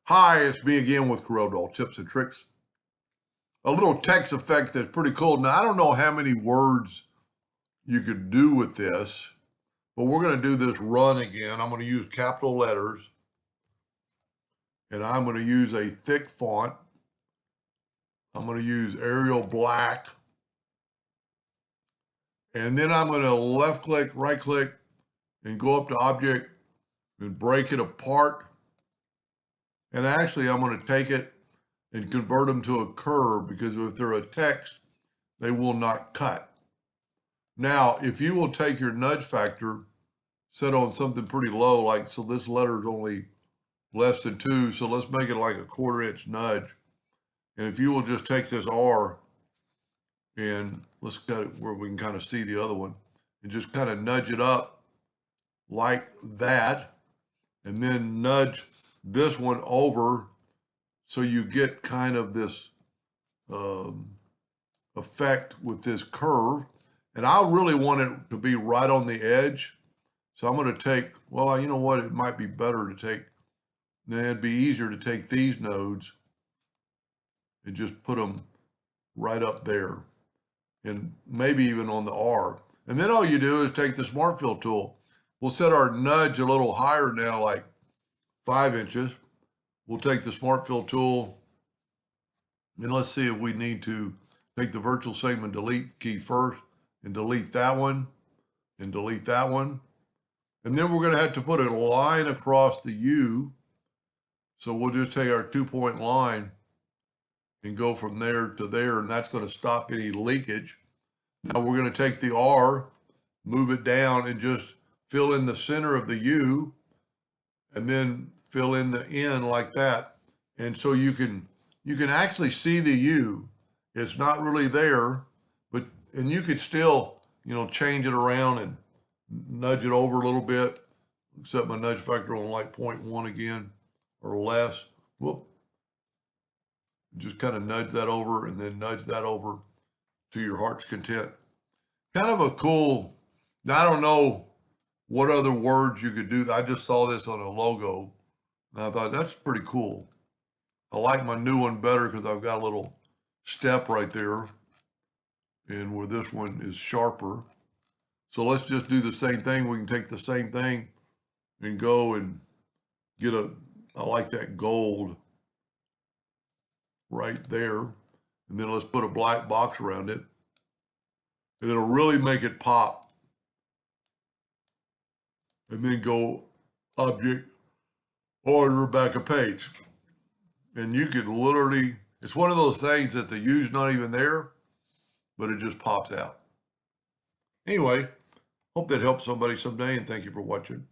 Hi, it's me again with Corel tips and tricks. A little text effect that's pretty cool. Now, I don't know how many words you could do with this, but we're going to do this run again. I'm going to use capital letters, and I'm going to use a thick font. I'm going to use Arial Black, and then I'm going to left click, right click, and go up to Object and break it apart. And actually, I'm going to take it and convert them to a curve, because if they're a text, they will not cut. Now, if you will take your nudge factor, set on something pretty low, like, so this letter is only less than 2, so let's make it like a 1/4 inch nudge. And if you will just take this R, and let's get it where we can kind of see the other one, and just kind of nudge it up like that, and then nudge this one over, so you get kind of this effect with this curve. And I really want it to be right on the edge. So I'm going to take, well, you know what? It might be better to take, then it'd be easier to take these nodes and just put them right up there, and maybe even on the R. And then all you do is take the Smart Fill tool. We'll set our nudge a little higher now, like 5 inches. We'll take the Smart Fill tool, and let's see if we need to take the virtual segment delete key first and delete that one and delete that one. And then we're going to have to put a line across the U. So we'll just take our 2-point line and go from there to there, and that's going to stop any leakage. Now we're going to take the R, move it down, and just fill in the center of the U, and then fill in the N like that. And so you can actually see the U. It's not really there, and you could still, change it around and nudge it over a little bit. Set my nudge factor on like 0.1 again or less. Whoop. Just kind of nudge that over, and then nudge that over to your heart's content. Kind of a cool, I don't know what other words you could do. I just saw this on a logo, and I thought that's pretty cool. I like my new one better because I've got a little step right there, and where this one is sharper. So let's just do the same thing. We can take the same thing and go and get I like that gold right there. And then let's put a black box around it, and it'll really make it pop. And then go Object, Order, back a page. And you could literally, it's one of those things that the U's not even there, but it just pops out. Anyway, hope that helps somebody someday, and thank you for watching.